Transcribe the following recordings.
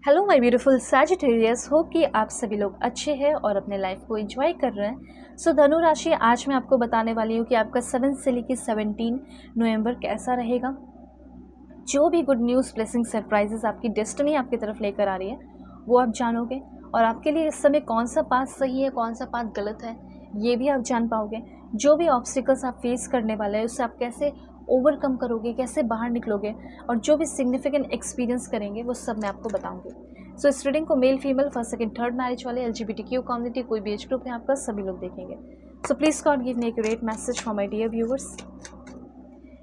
Hello my beautiful Sagittarius, hope कि आप सभी लोग अच्छे हैं और अपने लाइफ को एंजॉय कर रहे हैं। सो धनु राशि, आज मैं आपको बताने वाली हूँ कि आपका 7 से लेकर 17 नवंबर कैसा रहेगा। जो भी गुड न्यूज़, ब्लेसिंग, सरप्राइजेस आपकी डेस्टिनी आपकी तरफ लेकर आ रही है वो आप जानोगे, और आपके लिए इस समय कौन सा पाथ सही है, कौन सा पाथ गलत है, ये भी आप जान पाओगे। जो भी ऑब्स्टिकल्स आप फेस करने वाले हैं उससे आप कैसे ओवरकम करोगे, कैसे बाहर निकलोगे, और जो भी सिग्निफिकेंट एक्सपीरियंस करेंगे वो सब मैं आपको बताऊंगी। सो इस रीडिंग को male, female, first, second, third marriage वाले, LGBTQ कम्युनिटी, कोई भी एज ग्रुप है आपका, सभी लोग देखेंगे। So please God give me accurate message for my dear viewers.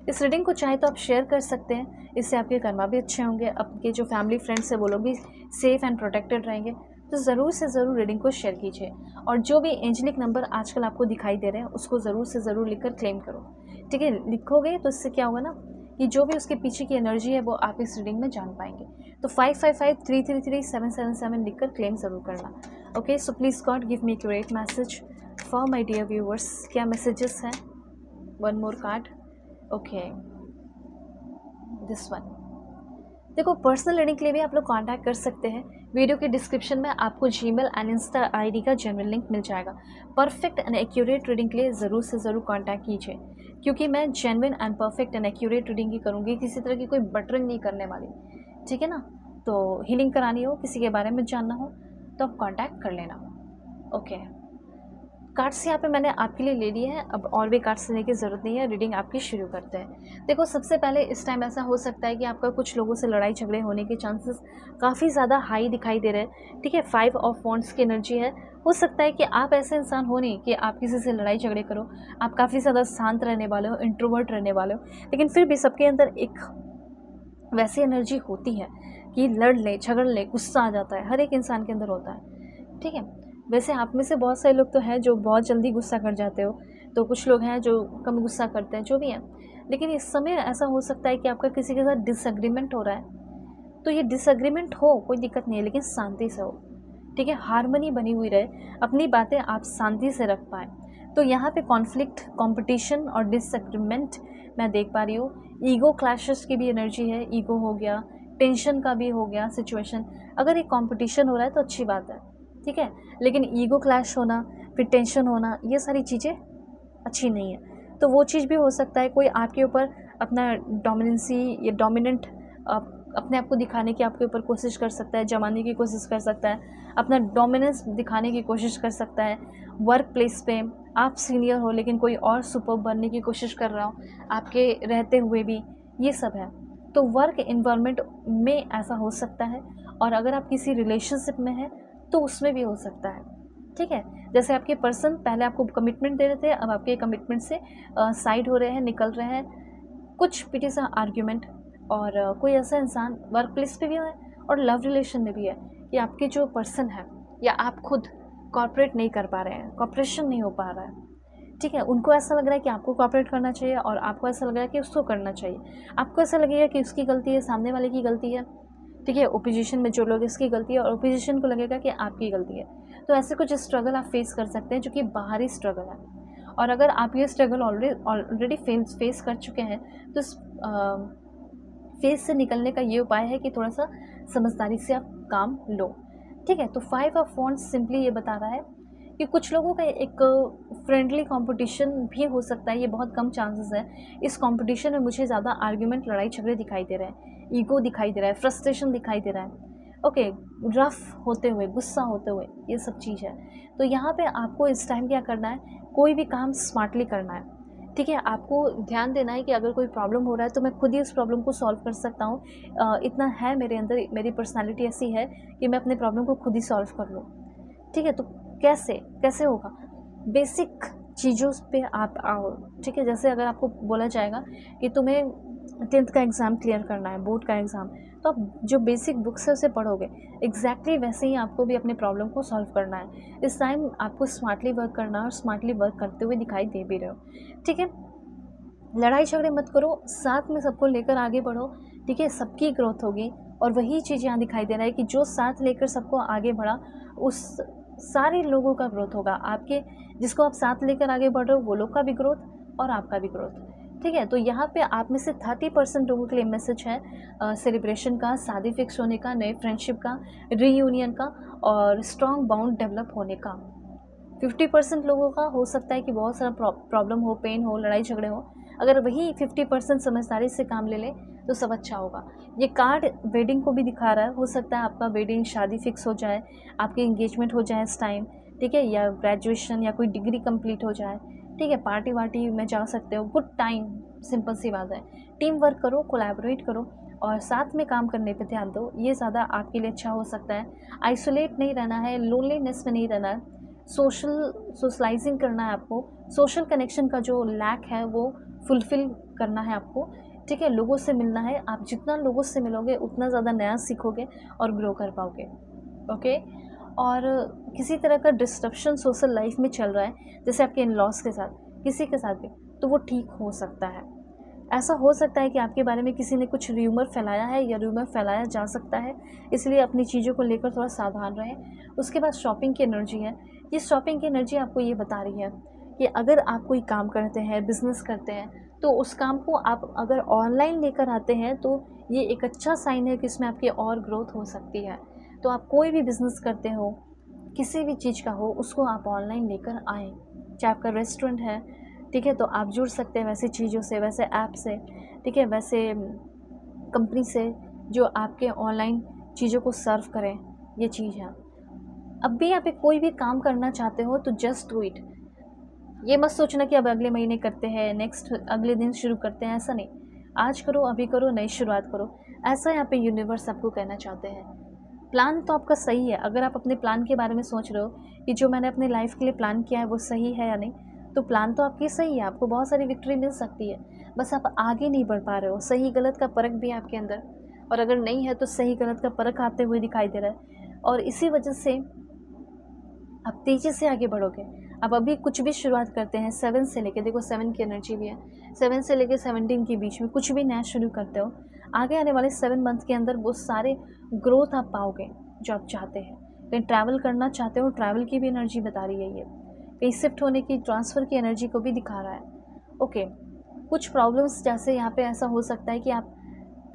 इस रीडिंग को चाहे तो आप शेयर कर सकते हैं, इससे आपके कर्मा भी अच्छे होंगे, आपके जो फैमिली फ्रेंड्स है वो लोग भी सेफ एंड प्रोटेक्टेड रहेंगे। तो ज़रूर से ज़रूर रीडिंग को शेयर कीजिए, और जो भी एंजेलिक नंबर आजकल आपको दिखाई दे रहे हैं उसको ज़रूर से ज़रूर लिखकर क्लेम करो। ठीक है, लिखोगे तो इससे क्या होगा ना कि जो भी उसके पीछे की एनर्जी है वो आप इस रीडिंग में जान पाएंगे। तो 555333 777 लिखकर क्लेम ज़रूर करना। Okay, so please God give me accurate message for my dear viewers. क्या मैसेजेस हैं? One more card. Okay, this one. देखो, पर्सनल रीडिंग के लिए भी आप लोग कांटेक्ट कर सकते हैं। वीडियो के डिस्क्रिप्शन में आपको जीमेल एंड इंस्टा आईडी का जेन्युइन लिंक मिल जाएगा। परफेक्ट एंड एक्यूरेट रीडिंग के लिए ज़रूर से ज़रूर कांटेक्ट कीजिए, क्योंकि मैं genuine and perfect and accurate reading ही करूँगी, किसी तरह की कोई बटरिंग नहीं करने वाली। ठीक है ना? तो हीलिंग करानी हो, किसी के बारे में जानना हो तो आप कॉन्टैक्ट कर लेना। ओके, कार्ड्स यहाँ पे मैंने आपके लिए ले लिए हैं, अब और भी कार्ड्स लेने की ज़रूरत नहीं है, रीडिंग आपकी शुरू करते हैं। देखो, सबसे पहले इस टाइम ऐसा हो सकता है कि आपका कुछ लोगों से लड़ाई झगड़े होने के चांसेस काफ़ी ज़्यादा हाई दिखाई दे रहे हैं। ठीक है, 5 ऑफ वॉन्ड्स की एनर्जी है। हो सकता है कि आप ऐसे इंसान हो नहीं कि आप किसी से लड़ाई झगड़े करो, आप काफ़ी ज़्यादा शांत रहने वाले हो, इंट्रोवर्ट रहने वाले हो, लेकिन फिर भी सबके अंदर एक वैसी एनर्जी होती है कि लड़ ले, झगड़ ले, गुस्सा आ जाता है, हर एक इंसान के अंदर होता है। ठीक है, वैसे आप में से बहुत सारे लोग तो हैं जो बहुत जल्दी गुस्सा कर जाते हो, तो कुछ लोग हैं जो कम गुस्सा करते हैं, जो भी हैं। लेकिन इस समय ऐसा हो सकता है कि आपका किसी के साथ डिसएग्रीमेंट हो रहा है, तो ये डिसएग्रीमेंट हो, कोई दिक्कत नहीं है, लेकिन शांति से हो। ठीक है, हार्मनी बनी हुई रहे, अपनी बातें आप शांति से रख पाएँ। तो यहाँ पे कॉन्फ्लिक्ट, कंपटीशन और डिसएग्रीमेंट मैं देख पा रही हूँ। ईगो क्लैशेस की भी एनर्जी है, ईगो हो गया, टेंशन का भी हो गया सिचुएशन। अगर एक कंपटीशन हो रहा है तो अच्छी बात है, ठीक है, लेकिन ईगो क्लैश होना, फिर टेंशन होना, ये सारी चीज़ें अच्छी नहीं है। तो वो चीज़ भी हो सकता है, कोई आपके ऊपर अपना डोमिनेंसी या डोमिनेंट अपने आप को दिखाने की आपके ऊपर कोशिश कर सकता है, जमाने की कोशिश कर सकता है, अपना डोमिनेंस दिखाने की कोशिश कर सकता है। वर्क प्लेस पे आप सीनियर हो लेकिन कोई और सुपर बनने की कोशिश कर रहा हो आपके रहते हुए भी, ये सब है। तो वर्क इन्वायरमेंट में ऐसा हो सकता है, और अगर आप किसी रिलेशनशिप में हैं तो उसमें भी हो सकता है। ठीक है, जैसे आपके पर्सन पहले आपको कमिटमेंट दे रहे थे, अब आपके कमिटमेंट से साइड हो रहे हैं, निकल रहे हैं, कुछ पिटी सा आर्ग्यूमेंट। और कोई ऐसा इंसान वर्क प्लेस पे भी है और लव रिलेशन में भी है कि आपके जो पर्सन है या आप खुद कॉर्पोरेट नहीं कर पा रहे हैं, कॉपरेशन नहीं हो पा रहा है। ठीक है, उनको ऐसा लग रहा है कि आपको कॉपरेट करना चाहिए, और आपको ऐसा लग रहा है कि उसको करना चाहिए। आपको ऐसा लगेगा कि उसकी गलती है, सामने वाले की गलती है। ठीक है, ओपोजिशन में जो लोग, इसकी गलती है, और ओपोजिशन को लगेगा कि आपकी गलती है। तो ऐसे कुछ स्ट्रगल आप फेस कर सकते हैं जो कि बाहरी स्ट्रगल है। और अगर आप ये स्ट्रगल ऑलरेडी फेस कर चुके हैं तो इस फेस से निकलने का ये उपाय है कि थोड़ा सा समझदारी से आप काम लो। ठीक है, तो 5 ऑफ वॉन्ड्स सिंपली ये बता रहा है कि कुछ लोगों का एक फ्रेंडली कंपटीशन भी हो सकता है, ये बहुत कम चांसेस है। इस कंपटीशन में मुझे ज़्यादा आर्ग्यूमेंट, लड़ाई झगड़े दिखाई दे रहे हैं, ईगो दिखाई दे रहा है, फ्रस्ट्रेशन दिखाई दे रहा है। ओके, रफ होते हुए, गुस्सा होते हुए, ये सब चीज़ है। तो यहाँ पे आपको इस टाइम क्या करना है, कोई भी काम स्मार्टली करना है। ठीक है, आपको ध्यान देना है कि अगर कोई प्रॉब्लम हो रहा है तो मैं खुद ही उस प्रॉब्लम को सॉल्व कर सकता हूँ। इतना है मेरे अंदर, मेरी पर्सनालिटी ऐसी है कि मैं अपने प्रॉब्लम को खुद ही सॉल्व कर लूँ। ठीक है, तो कैसे कैसे होगा? बेसिक चीज़ों पे आप आओ। ठीक है, जैसे अगर आपको बोला जाएगा कि तुम्हें 10th का एग्ज़ाम क्लियर करना है, बोर्ड का एग्ज़ाम, तो आप जो बेसिक बुक्स है उसे पढ़ोगे, एग्जैक्टली वैसे ही आपको भी अपने प्रॉब्लम को सॉल्व करना है। इस टाइम आपको स्मार्टली वर्क करना है, और स्मार्टली वर्क करते हुए दिखाई दे भी रहे हो। ठीक है, लड़ाई झगड़े मत करो, साथ में सबको लेकर आगे बढ़ो। ठीक है, सबकी ग्रोथ होगी, और वही चीज़ यहाँ दिखाई दे रहा है कि जो साथ लेकर सबको आगे बढ़ा, उस सारे लोगों का ग्रोथ होगा। आपके जिसको आप साथ लेकर आगे बढ़ रहे हो वो लोग का भी ग्रोथ और आपका भी ग्रोथ। ठीक है। तो यहाँ पे आप में से 30% लोगों के लिए मैसेज है सेलिब्रेशन का, शादी फिक्स होने का, नए फ्रेंडशिप का, रीयूनियन का और स्ट्रॉन्ग बाउंड डेवलप होने का। 50% लोगों का हो सकता है कि बहुत सारा प्रॉब्लम हो, पेन हो, लड़ाई झगड़े हो। अगर वही 50% समझदारी से काम ले ले तो सब अच्छा होगा। ये कार्ड वेडिंग को भी दिखा रहा है। हो सकता है आपका वेडिंग, शादी फिक्स हो जाए, आपकी एंगेजमेंट हो जाए इस टाइम, ठीक है, या ग्रेजुएशन या कोई डिग्री कंप्लीट हो जाए, ठीक है, पार्टी वार्टी में जा सकते हो। गुड टाइम, सिंपल सी बात है। टीम वर्क करो, कोलैबोरेट करो और साथ में काम करने पे ध्यान दो, ये ज़्यादा आपके लिए अच्छा हो सकता है। आइसोलेट नहीं रहना है, लोनलीनेस में नहीं रहना है, सोशलाइजिंग करना है आपको। सोशल कनेक्शन का जो लैक है वो फुलफ़िल करना है आपको, ठीक है। लोगों से मिलना है, आप जितना लोगों से मिलोगे उतना ज़्यादा नया सीखोगे और ग्रो कर पाओगे, ओके। और किसी तरह का डिस्ट्रप्शन सोशल लाइफ में चल रहा है, जैसे आपके इन लॉज के साथ, किसी के साथ भी, तो वो ठीक हो सकता है। ऐसा हो सकता है कि आपके बारे में किसी ने कुछ र्यूमर फैलाया है या र्यूमर फैलाया जा सकता है, इसलिए अपनी चीज़ों को लेकर थोड़ा सावधान रहें। उसके बाद शॉपिंग की एनर्जी है। ये शॉपिंग की एनर्जी आपको ये बता रही है कि अगर आप कोई काम करते हैं, बिज़नेस करते हैं, तो उस काम को आप अगर ऑनलाइन लेकर आते हैं तो ये एक अच्छा साइन है कि इसमें आपकी और ग्रोथ हो सकती है। तो आप कोई भी बिज़नेस करते हो, किसी भी चीज़ का हो, उसको आप ऑनलाइन लेकर आएँ। चाहे आपका रेस्टोरेंट है, ठीक है, तो आप जुड़ सकते हैं वैसी चीज़ों से, वैसे ऐप से, ठीक है, वैसे कंपनी से जो आपके ऑनलाइन चीज़ों को सर्व करें, ये चीज़ है। अब भी आप कोई भी काम करना चाहते हो तो जस्ट डू इट। ये मत सोचना कि अब अगले महीने करते हैं, नेक्स्ट अगले दिन शुरू करते हैं, ऐसा नहीं। आज करो, अभी करो, नई शुरुआत करो, ऐसा यहाँ पे यूनिवर्स आपको कहना चाहते हैं। प्लान तो आपका सही है। अगर आप अपने प्लान के बारे में सोच रहे हो कि जो मैंने अपने लाइफ के लिए प्लान किया है वो सही है या नहीं, तो प्लान तो आपकी सही है, आपको बहुत सारी विक्ट्री मिल सकती है, बस आप आगे नहीं बढ़ पा रहे हो। सही गलत का परख भी है आपके अंदर, और अगर नहीं है तो सही गलत का परख आते हुए दिखाई दे रहा है, और इसी वजह से आप तेज़ी से आगे बढ़ोगे। अब अभी कुछ भी शुरुआत करते हैं 7 से लेके, देखो 7 की एनर्जी भी है, 7 से लेके 17 के बीच में कुछ भी नया शुरू करते हो, आगे आने वाले 7 मंथ के अंदर वो सारे ग्रोथ आप पाओगे जो आप चाहते हैं। कहीं ट्रैवल करना चाहते हो, ट्रैवल की भी एनर्जी बता रही है ये। कहीं शिफ्ट होने की, ट्रांसफ़र की एनर्जी को भी दिखा रहा है, ओके। कुछ प्रॉब्लम्स जैसे यहाँ पे ऐसा हो सकता है कि आप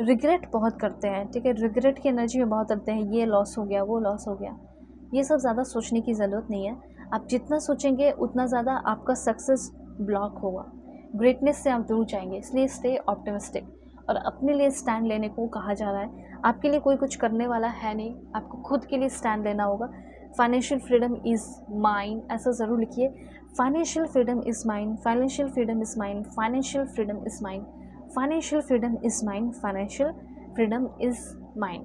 रिग्रेट बहुत करते हैं, ठीक है, रिग्रेट की एनर्जी में बहुत करते हैं, ये लॉस हो गया, वो लॉस हो गया। ये सब ज़्यादा सोचने की ज़रूरत नहीं है। आप जितना सोचेंगे उतना ज़्यादा आपका सक्सेस ब्लॉक होगा, ग्रेटनेस से आप दूर जाएंगे। इसलिए स्टे ऑप्टिमिस्टिक और अपने लिए स्टैंड लेने को कहा जा रहा है। आपके लिए कोई कुछ करने वाला है नहीं, आपको खुद के लिए स्टैंड लेना होगा। फाइनेंशियल फ्रीडम इज़ माइन, ऐसा ज़रूर लिखिए। Financial freedom is mine, financial freedom is mine, financial freedom is mine, financial freedom is mine, financial freedom is mine,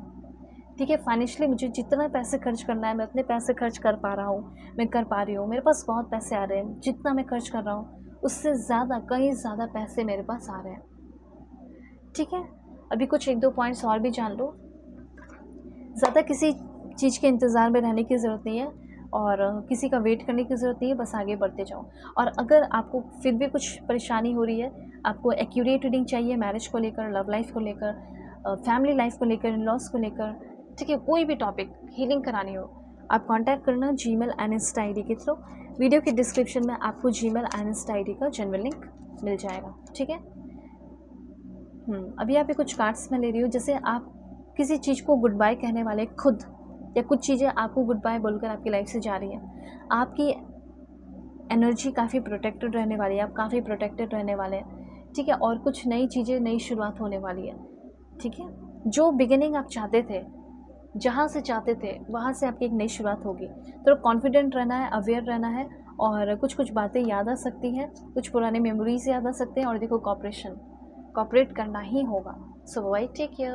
ठीक है। फाइनेंशियली मुझे जितना पैसे खर्च करना है, मैं उतने पैसे खर्च कर पा रहा हूँ, मैं कर पा रही हूँ। मेरे पास बहुत पैसे आ रहे हैं, जितना मैं खर्च कर रहा हूँ उससे ज़्यादा, कहीं ज़्यादा पैसे मेरे पास आ रहे हैं, ठीक है। अभी कुछ 1-2 पॉइंट्स और भी जान लो। ज़्यादा किसी चीज़ के इंतज़ार में रहने की ज़रूरत नहीं है और किसी का वेट करने की ज़रूरत नहीं है, बस आगे बढ़ते जाओ। और अगर आपको फिर भी कुछ परेशानी हो रही है, आपको एक्यूरेट रीडिंग चाहिए मैरिज को लेकर, लव लाइफ को लेकर, फैमिली लाइफ को लेकर, इन लॉस को लेकर, ठीक है, कोई भी टॉपिक हीलिंग करानी हो, आप कांटेक्ट करना जीमेल एंड इंस्टा आईडी के थ्रू। वीडियो के डिस्क्रिप्शन में आपको जीमेल एंड इंस्टा आईडी का जेन्युइन लिंक मिल जाएगा, ठीक है। अभी यहाँ पे कुछ कार्ड्स मैं ले रही हूँ। जैसे आप किसी चीज़ को गुड बाय कहने वाले खुद, या कुछ चीज़ें आपको गुड बाय बोलकर आपकी लाइफ से जा रही हैं, आपकी एनर्जी काफ़ी प्रोटेक्टेड रहने वाली है, आप काफ़ी प्रोटेक्टेड रहने वाले हैं, ठीक है। और कुछ नई चीज़ें, नई शुरुआत होने वाली है, ठीक है। जो बिगिनिंग आप चाहते थे, जहाँ से चाहते थे, वहाँ से आपकी एक नई शुरुआत होगी। तो कॉन्फिडेंट रहना है, अवेयर रहना है, और कुछ कुछ बातें याद आ सकती हैं, कुछ पुराने मेमोरीज याद आ सकते हैं। और देखो, कॉपरेट करना ही होगा। सो बाय, टेक केयर।